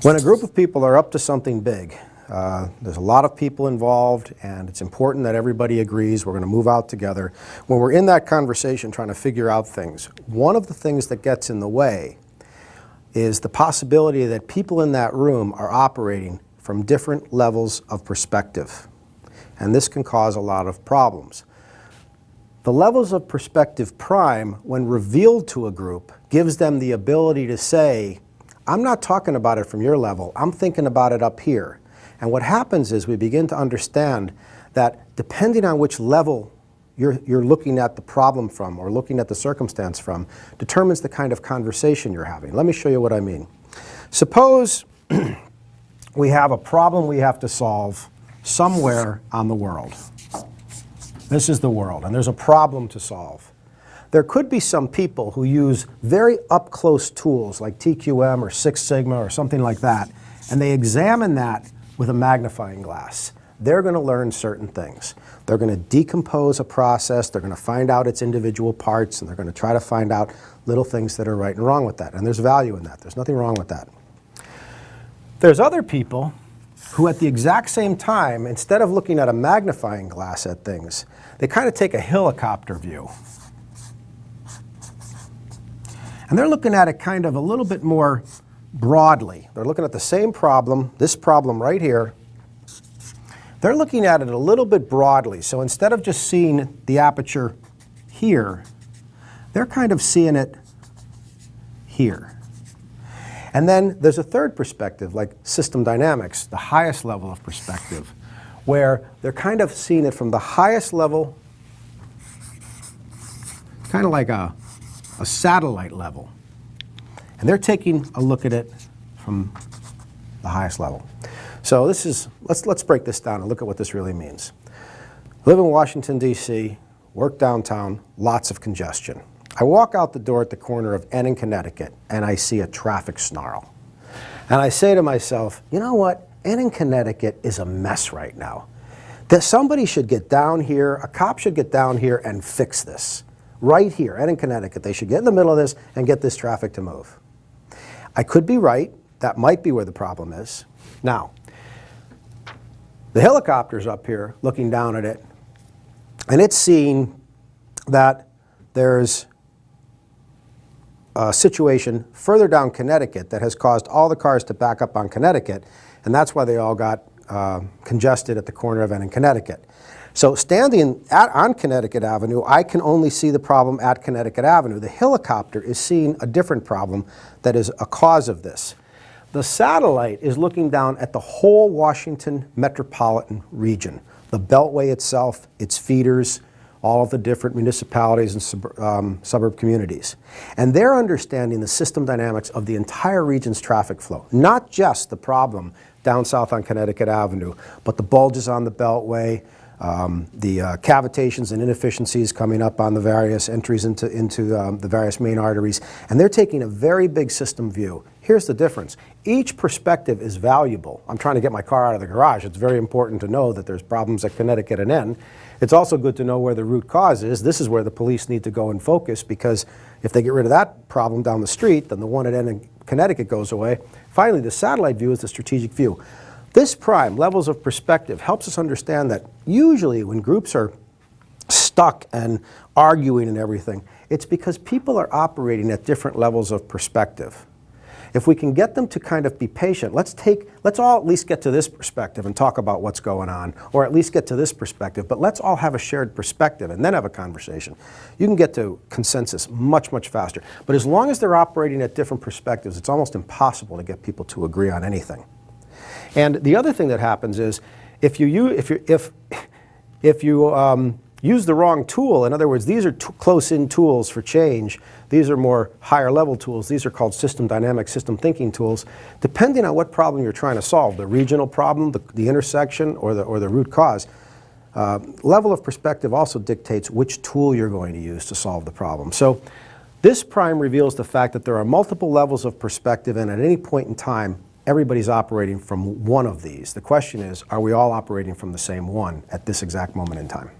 When a group of people are up to something big, there's a lot of people involved, and it's important that everybody agrees we're going to move out together. When we're in that conversation trying to figure out things, one of the things that gets in the way is the possibility that people in that room are operating from different levels of perspective. And this can cause a lot of problems. The levels of perspective prime, when revealed to a group, gives them the ability to say, I'm not talking about it from your level, I'm thinking about it up here. And what happens is we begin to understand that depending on which level you're looking at the problem from or looking at the circumstance from, determines the kind of conversation you're having. Let me show you what I mean. Suppose we have a problem we have to solve somewhere on the world. This is the world, and there's a problem to solve. There could be some people who use very up-close tools like TQM or Six Sigma or something like that, and they examine that with a magnifying glass. They're going to learn certain things. They're going to decompose a process, they're going to find out its individual parts, and they're going to try to find out little things that are right and wrong with that. And there's value in that. There's nothing wrong with that. There's other people who at the exact same time, instead of looking at a magnifying glass at things, they kind of take a helicopter view. And they're looking at it kind of a little bit more broadly. They're looking at the same problem, this problem right here. They're looking at it a little bit broadly. So instead of just seeing the aperture here, they're kind of seeing it here. And then there's a third perspective, like system dynamics, the highest level of perspective, where they're kind of seeing it from the highest level, kind of like a satellite level. And they're taking a look at it from the highest level. So this is, let's break this down and look at what this really means. I live in Washington, D.C., work downtown, lots of congestion. I walk out the door at the corner of N and Connecticut, and I see a traffic snarl. And I say to myself, you know what? N and Connecticut is a mess right now. That somebody should get down here, a cop should get down here and fix this. Right here, N and Connecticut, they should get in the middle of this and get this traffic to move. I could be right. That might be where the problem is. Now, the helicopter's up here looking down at it, and it's seeing that there's a situation further down Connecticut that has caused all the cars to back up on Connecticut, and that's why they all got congested at the corner of N and Connecticut. So standing on Connecticut Avenue, I can only see the problem at Connecticut Avenue. The helicopter is seeing a different problem that is a cause of this. The satellite is looking down at the whole Washington metropolitan region, the Beltway itself, its feeders, all of the different municipalities and suburb communities. And they're understanding the system dynamics of the entire region's traffic flow, not just the problem down south on Connecticut Avenue, but the bulges on the Beltway, the cavitations and inefficiencies coming up on the various entries into the various main arteries. And they're taking a very big system view. Here's the difference. Each perspective is valuable. I'm trying to get my car out of the garage. It's very important to know that there's problems at Connecticut and N. It's also good to know where the root cause is. This is where the police need to go and focus, because if they get rid of that problem down the street, then the one at N in Connecticut goes away. Finally, the satellite view is the strategic view. This prime, levels of perspective, helps us understand that usually when groups are stuck and arguing and everything, it's because people are operating at different levels of perspective. If we can get them to kind of be patient, let's all at least get to this perspective and talk about what's going on, or at least get to this perspective, but let's all have a shared perspective and then have a conversation. You can get to consensus much, much faster. But as long as they're operating at different perspectives, it's almost impossible to get people to agree on anything. And the other thing that happens is if you use the wrong tool, in other words, these are close-in tools for change, these are more higher-level tools, these are called system dynamic, system thinking tools, depending on what problem you're trying to solve, the regional problem, the intersection, or the root cause, level of perspective also dictates which tool you're going to use to solve the problem. So this prime reveals the fact that there are multiple levels of perspective, and at any point in time, everybody's operating from one of these. The question is, are we all operating from the same one at this exact moment in time?